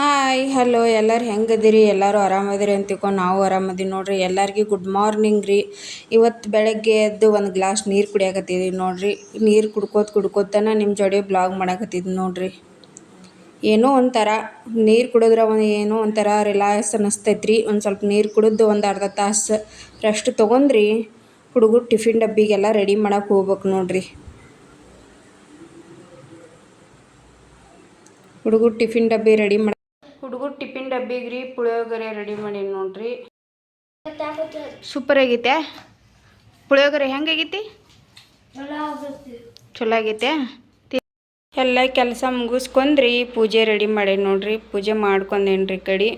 Hi hello ಎಲ್ಲರೂ ಹೆಂಗದಿರಿ? ಎಲ್ಲರೂ ಆರಾಮದಿರಿ ಅಂತ ತಿಳ್ಕೊಂಡು ನಾವು ಆರಾಮದೀವಿ ನೋಡ್ರಿ. ಎಲ್ಲರಿಗೂ ಗುಡ್ ಮಾರ್ನಿಂಗ್ ರೀ. ಇವತ್ತು ಬೆಳಗ್ಗೆ ಎದ್ದು ಒಂದು ಗ್ಲಾಸ್ ನೀರು ಕುಡಿಯಾಕತ್ತಿದ್ದೀವಿ ನೋಡ್ರಿ. ನೀರು ಕುಡ್ಕೋತನ ನಿಮ್ಮ ಜೋಡಿ ಬ್ಲಾಗ್ ಮಾಡಾಕತ್ತಿದ್ದು ನೋಡ್ರಿ. ಏನೋ ಒಂಥರ ನೀರು ಕುಡಿದ್ರೆ ಏನೋ ಒಂಥರ ರಿಲ್ಯಾಕ್ಸ್ ಅನ್ನಿಸ್ತೈತ್ರಿ. ಒಂದು ಸ್ವಲ್ಪ ನೀರು ಕುಡಿದು ಒಂದು ಅರ್ಧ ತಾಸು ರೆಸ್ಟ್ ತೊಗೊಂಡ್ರಿ ಹುಡುಗರು ಟಿಫಿನ್ ಡಬ್ಬಿಗೆಲ್ಲ ರೆಡಿ ಮಾಡಕ್ಕೆ ಹೋಗ್ಬೇಕು ನೋಡ್ರಿ. ಹುಡುಗರು ಟಿಫಿನ್ ಡಬ್ಬಿಗೆ ರೀ ಪುಳಿಯೋಗರೆ ರೆಡಿ ಮಾಡಿ ನೋಡ್ರಿ. ಸೂಪರ್ ಆಗೈತೆ. ಪುಳಿಯೋಗರೆ ಹೆಂಗಾಗೈತಿ? ಚಲೋ ಆಗೈತೆ. ಎಲ್ಲ ಕೆಲಸ ಮುಗಿಸ್ಕೊಂಡ್ರಿ ಪೂಜೆ ರೆಡಿ ಮಾಡಿ ನೋಡ್ರಿ. ಪೂಜೆ ಮಾಡ್ಕೊಂಡೇನ್ರಿ.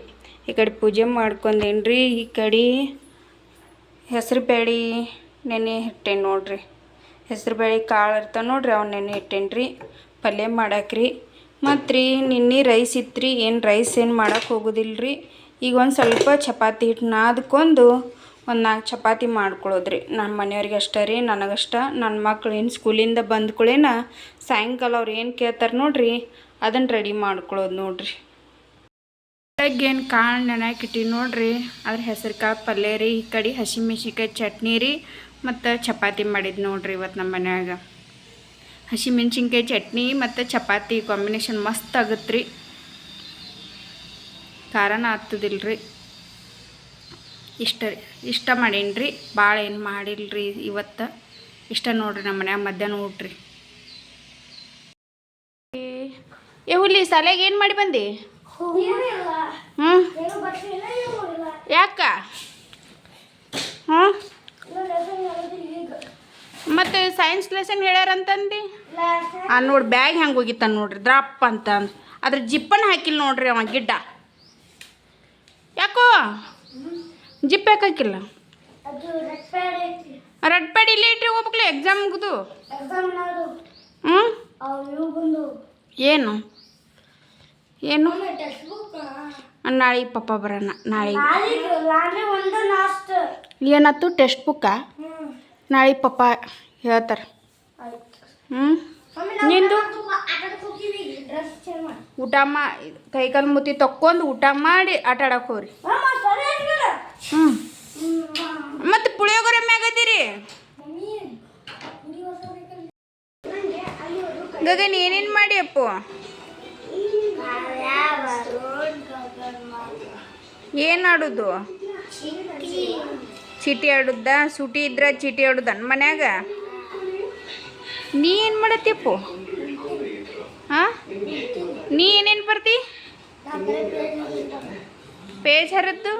ಈ ಕಡೆ ಪೂಜೆ ಮಾಡ್ಕೊಂಡೇನ್ರಿ. ಈ ಕಡೆ ಹೆಸ್ರು ಬೇಳೆ ನೆನೆ ಇಟ್ಟೇನಿ ನೋಡ್ರಿ. ಹೆಸ್ರು ಬೇಳೆ ಕಾಳು ಇರ್ತಾವೆ ನೋಡ್ರಿ, ಅವ್ನು ನೆನೆ ಇಟ್ಟೇನ್ರಿ. ಪಲ್ಯ ಮಾಡಾಕ್ರಿ. ಮತ್ತು ರೀ ನಿನ್ನೆ ರೈಸ್ ಇತ್ತು. ಏನು ರೈಸ್ ಏನು ಮಾಡೋಕ್ಕೆ ಹೋಗೋದಿಲ್ರಿ. ಈಗ ಒಂದು ಸ್ವಲ್ಪ ಚಪಾತಿ ಹಿಟ್ಟು ನಾದ್ಕೊಂಡು ಒಂದು 4 ಚಪಾತಿ ಮಾಡ್ಕೊಳ್ಳೋದ್ರಿ. ನಮ್ಮ ಮನೆಯವ್ರಿಗೆ ಅಷ್ಟೇ ರೀ, ನನಗಷ್ಟ. ನನ್ನ ಮಕ್ಳು ಏನು ಸ್ಕೂಲಿಂದ ಬಂದ್ಕೊಳ್ಳೇನ ಸಾಯಂಕಾಲ ಅವ್ರು ಏನು ಕೇಳ್ತಾರೆ ನೋಡ್ರಿ ಅದನ್ನು ರೆಡಿ ಮಾಡ್ಕೊಳ್ಳೋದು ನೋಡ್ರಿ. ಬೆಳಗ್ಗೆ ಏನು ಕಾಳು ನೆನೆಯಾಕಿಟ್ಟಿವಿ ನೋಡ್ರಿ. ಅದ್ರ ಹೆಸರು ಕಾಳು ಪಲ್ಯ ರೀ. ಈ ಕಡೆ ಹಸಿಮೆಣ್ಸಿನ್ಕಾಯಿ ಚಟ್ನಿ ರೀ ಮತ್ತು ಚಪಾತಿ ಮಾಡಿದ್ದು ನೋಡ್ರಿ. ಇವತ್ತು ನಮ್ಮ ಮನ್ಯಾಗ ಹಸಿಮೆಣ್ಸಿನ್ಕಾಯಿ ಚಟ್ನಿ ಮತ್ತು ಚಪಾತಿ ಕಾಂಬಿನೇಷನ್ ಮಸ್ತ್ ಆಗುತ್ತೆ ರೀ. ಖಾರನ ಹತ್ತದಿಲ್ರಿ. ಇಷ್ಟ ಮಾಡೀನಿ. ಭಾಳ ಏನು ಮಾಡಿಲ್ರಿ ಇವತ್ತು. ಇಷ್ಟ ನೋಡ್ರಿ ನಮ್ಮ ಮನ್ಯಾಗ ಮಧ್ಯಾಹ್ನ ಊಟ ರೀ. ಹುಲಿ ಶಾಲೆಗೆ ಏನು ಮಾಡಿ ಬಂದಿ? ಯಾಕ? ಮತ್ತು ಸೈನ್ಸ್ ಲೆಸನ್ ಹೇಳ್ಯಾರಂತಂದು ನೋಡಿ ಬ್ಯಾಗ್ ಹೆಂಗೆ ಹೋಗಿತ್ತಾನ ನೋಡ್ರಿ ದ್ರಾಪ್ ಅಂತ. ಅದ್ರ ಜಿಪ್ಪನ್ನು ಹಾಕಿಲ್ಲ ನೋಡ್ರಿ ಅವ ಗಿಡ್ಡ. ಯಾಕೋ ಜಿಪ್ ಯಾಕೆ ಹಾಕಿಲ್ಲ? ರೆಡ್ ಪ್ಯಾಡ್ ಇಲ್ಲೇ ಇಟ್ರಿ ಹೋಗ್ಬೇಕಲ್ಲ ಎಕ್ಸಾಮ್ ಮುಗಿದು. ಏನು ನಾಳೆ ಪಪ್ಪ ಬರೋಣ. ನಾಳೆ ಏನಾಯ್ತು? Text book? ನಾಳೆ ಪಪ್ಪ ಹೇಳ್ತಾರೆ. ನಿಂದು ಊಟ ಕೈಕಾಲು ಮುತ್ತಿ ತಕ್ಕೊಂಡು ಊಟ ಮಾಡಿ ಆಟ ಆಡಕ್ಕೆ ಹೋಗ್ರಿ. ಮತ್ತು ಪುಳಿಯೋಗರೆ ಮ್ಯಾಗದಿರಿ ಗಗನ್ ಏನೇನು ಮಾಡಿ ಅಪ್ಪು? ಏನು ಆಡೋದು? ಚೀಟಿ ಆಡುದ? ಸೂಟಿ ಇದ್ರೆ ಚೀಟಿ ಆಡುದನ್ ಮನ್ಯಾಗ? ನೀ ಏನು ಮಾಡತ್ತಿಪ್ಪು? ನೀ ಏನೇನು ಬರ್ತಿ? ಪೇಜ್ ಹರಿದ್ದು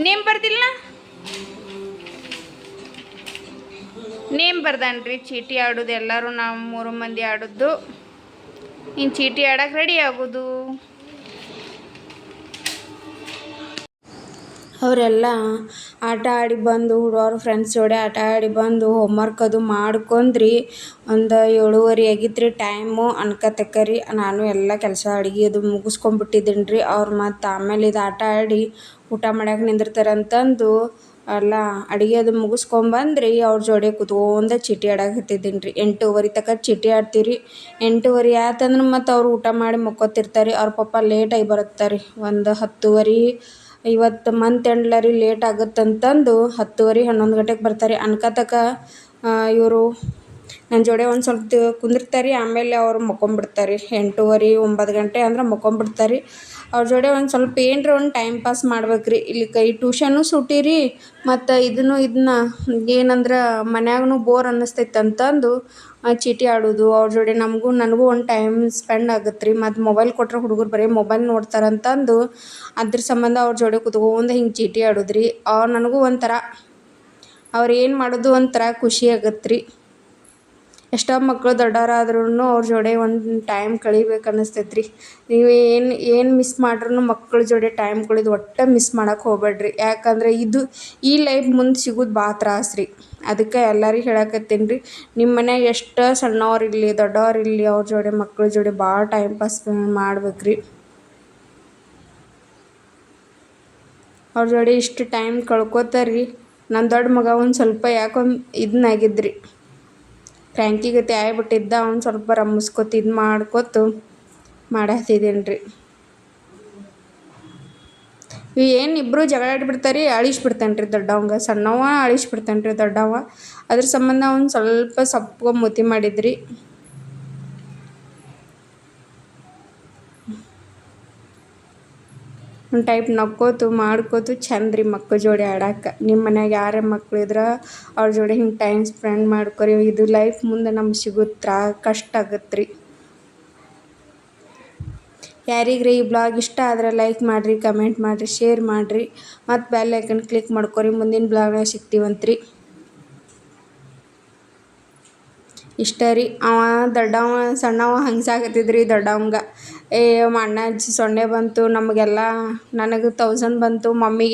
ನೇಮ್ ಬರ್ದಿಲ್ಲ? ನೇಮ್ ಬರ್ದಾನ್ರಿ. ಚೀಟಿ ಆಡೋದು ಎಲ್ಲರೂ ನಾವು 3 ಮಂದಿ ಆಡೋದು. ಇನ್ನು ಚೀಟಿ ಆಡಕ್ಕೆ ರೆಡಿ ಆಗೋದು. ಅವರೆಲ್ಲ ಆಟ ಆಡಿ ಬಂದು ಅವ್ರ ಫ್ರೆಂಡ್ಸ್ ಜೋಡಿ ಆಟ ಆಡಿ ಬಂದು ಹೋಮ್ವರ್ಕ್ ಅದು ಮಾಡ್ಕೊಂಡ್ರಿ. ಒಂದು 7:30 ಆಗಿತ್ತು ಟೈಮು ಅನ್ಕತಕ್ಕರಿ. ನಾನು ಎಲ್ಲ ಕೆಲಸ ಅಡುಗೆ ಅದು ಮುಗಿಸ್ಕೊಂಡ್ಬಿಟ್ಟಿದ್ದೀನಿ ರೀ. ಅವ್ರು ಮತ್ತು ಆಮೇಲೆ ಇದು ಆಟ ಆಡಿ ಊಟ ಮಾಡಕ್ಕೆ ನಿಂದಿರ್ತಾರಂತಂದು ಎಲ್ಲ ಅಡುಗೆ ಅದು ಮುಗಿಸ್ಕೊಂಬಂದ್ರಿ. ಅವ್ರ ಜೋಡಿ ಕೂತ್ಕೊಂಡೆ ಚೀಟಿ ಆಡಕ್ಕೆ ಹತ್ತಿದ್ದೀನಿ ರೀ. 8:30 ತನಕ ಚೀಟಿ ಆಡ್ತೀವಿ. 8:30 ಆಯ್ತಂದ್ರೆ ಮತ್ತು ಅವ್ರು ಊಟ ಮಾಡಿ ಮಕ್ಕೋತಿರ್ತಾರೆ. ಅವ್ರ ಪಪ್ಪ ಲೇಟಾಗಿ ಬರುತ್ತಾರೆ. ಒಂದು 10:30. ಇವತ್ತು ಮಂತ್ ಎಂಡ್ಲ ರೀ ಲೇಟ್ ಆಗುತ್ತಂತಂದು 10:30 11 ಗಂಟೆಗೆ ಬರ್ತಾರೆ. ಅನ್ಕತಕ್ಕ ಇವರು ನನ್ನ ಜೋಡಿ ಒಂದು ಸ್ವಲ್ಪ ಕುಂದಿರ್ತಾರೆ. ಆಮೇಲೆ ಅವ್ರು ಮಕ್ಕೊಂಬಿಡ್ತಾರೆ. 8:30 9 ಗಂಟೆ ಅಂದ್ರೆ ಮಕ್ಕೊಂಬಿಡ್ತಾರೆ. ಅವ್ರ ಜೋಡಿ ಒಂದು ಸ್ವಲ್ಪ ಏನರ ಒಂದು ಟೈಮ್ ಪಾಸ್ ಮಾಡ್ಬೇಕ್ರಿ. ಇಲ್ಲಿ ಟ್ಯೂಷನ್ನು ಸೂಟಿ ರೀ. ಮತ್ತು ಇದನ್ನ ಏನಂದ್ರೆ ಮನ್ಯಾಗೂ ಬೋರ್ ಅನ್ನಿಸ್ತೈತೆ ಅಂತಂದು ಚೀಟಿ ಆಡೋದು ಅವ್ರ ಜೋಡಿ ನನಗೂ ಒಂದು ಟೈಮ್ ಸ್ಪೆಂಡ್ ಆಗುತ್ತೆ ರೀ. ಮತ್ತು ಮೊಬೈಲ್ ಕೊಟ್ಟರೆ ಹುಡುಗರು ಬರೀ ಮೊಬೈಲ್ ನೋಡ್ತಾರಂತಂದು ಅದ್ರ ಸಂಬಂಧ ಅವ್ರ ಜೋಡಿ ಕೂತ್ಕೊಂಡು ಹಿಂಗೆ ಚೀಟಿ ಆಡೋದು ರೀ. ನನಗೂ ಒಂಥರ ಅವ್ರು ಏನು ಮಾಡೋದು ಒಂಥರ ಖುಷಿ ಆಗತ್ತೆ ರೀ. ಎಷ್ಟೋ ಮಕ್ಕಳು ದೊಡ್ಡವರಾದ್ರೂ ಅವ್ರ ಜೋಡಿ ಒಂದು ಟೈಮ್ ಕಳಿಬೇಕು ಅನ್ನಿಸ್ತೈತೆ ರೀ. ನೀವು ಏನು ಮಿಸ್ ಮಾಡ್ರೂ ಮಕ್ಕಳ ಜೋಡಿ ಟೈಮ್ ಕಳೆದು ಒಟ್ಟು ಮಿಸ್ ಮಾಡಕ್ಕೆ ಹೋಗ್ಬೇಡ್ರಿ. ಯಾಕಂದ್ರೆ ಈ ಲೈಫ್ ಮುಂದೆ ಸಿಗೋದು ಭಾಳ ತ್ರಾಸ ರೀ. ಅದಕ್ಕೆ ಎಲ್ಲರಿಗೆ ಹೇಳಕತ್ತೀನಿ ರೀ, ನಿಮ್ಮ ಮನ್ಯಾಗ ಎಷ್ಟು ಸಣ್ಣವ್ರಿರಲಿ ದೊಡ್ಡವ್ರಿರಲಿ ಅವ್ರ ಜೋಡಿ ಮಕ್ಕಳ ಜೋಡಿ ಭಾಳ ಟೈಮ್ ಪಾಸ್ ಮಾಡ್ಬೇಕ್ರಿ. ಅವ್ರ ಜೋಡಿ ಇಷ್ಟು ಟೈಮ್ ಕಳ್ಕೊತಾರ್ರಿ. ನನ್ನ ದೊಡ್ಡ ಮಗ ಒಂದು ಸ್ವಲ್ಪ ಯಾಕೊಂದು ಇದನ್ನಾಗಿದ್ರಿ, ಫ್ರ್ಯಾಂಕಿ ಗತಿ ಆಗ್ಬಿಟ್ಟಿದ್ದ. ಅವ್ನು ಸ್ವಲ್ಪ ರಮ್ಮಿಸ್ಕೊತ ಇದು ಮಾಡ್ಕೊತ ಮಾಡತ್ತಿದ್ದೀನಿ ರೀ. ಏನು ಇಬ್ಬರು ಜಗಳ ಆಡಿಬಿಡ್ತಾರೆ ರೀ, ಅಳಿಸ್ಬಿಡ್ತಾನೆ ರೀ ದೊಡ್ಡವಂಗ, ಸಣ್ಣವ ಅಳಿಸ್ಬಿಡ್ತಾನೆ ರೀ ದೊಡ್ಡವ. ಅದ್ರ ಸಂಬಂಧ ಅವ್ನು ಸ್ವಲ್ಪ ಸಪ್ಪಗೆ ಮೂತಿ ಮಾಡಿದ್ರಿ. ಒಂದು ಟೈಪ್ ನಕ್ಕೋತು ಮಾಡ್ಕೋತು ಚಂದ ರೀ ಮಕ್ಕಳ ಜೋಡಿ ಆಡಕ್ಕೆ. ನಿಮ್ಮ ಮನ್ಯಾಗ ಯಾರೇ ಮಕ್ಳಿದ್ರೆ ಅವ್ರ ಜೋಡಿ ಹಿಂಗೆ ಟೈಮ್ ಸ್ಪೆಂಡ್ ಮಾಡ್ಕೊರಿ. ಇದು ಲೈಫ್ ಮುಂದೆ ನಮ್ಗೆ ಸಿಗುತ್ತಾ ಕಷ್ಟ ಆಗತ್ತೆ ರೀ. ಯಾರಿಗ್ರಿ ಈ ಬ್ಲಾಗ್ ಇಷ್ಟ ಆದರೆ ಲೈಕ್ ಮಾಡಿರಿ, ಕಮೆಂಟ್ ಮಾಡಿರಿ, ಶೇರ್ ಮಾಡಿರಿ ಮತ್ತು ಬೆಲ್ ಐಕನ್ ಕ್ಲಿಕ್ ಮಾಡ್ಕೊರಿ. ಮುಂದಿನ ಬ್ಲಾಗ್ನಾಗ ಸಿಗ್ತೀವಂತ್ರಿ. ಇಷ್ಟ ರೀ. ಅವ ದೊಡ್ಡವ ಸಣ್ಣವ ಹಂಗ್ಸಾಕತ್ತಿದ್ರಿ ದೊಡ್ಡವಂಗ. ಏ ಅಣ್ಣ ಸೊನ್ನೆ ಬಂತು ನಮಗೆಲ್ಲ, ನನಗೆ 1000 ಬಂತು, ಮಮ್ಮಿಗೆ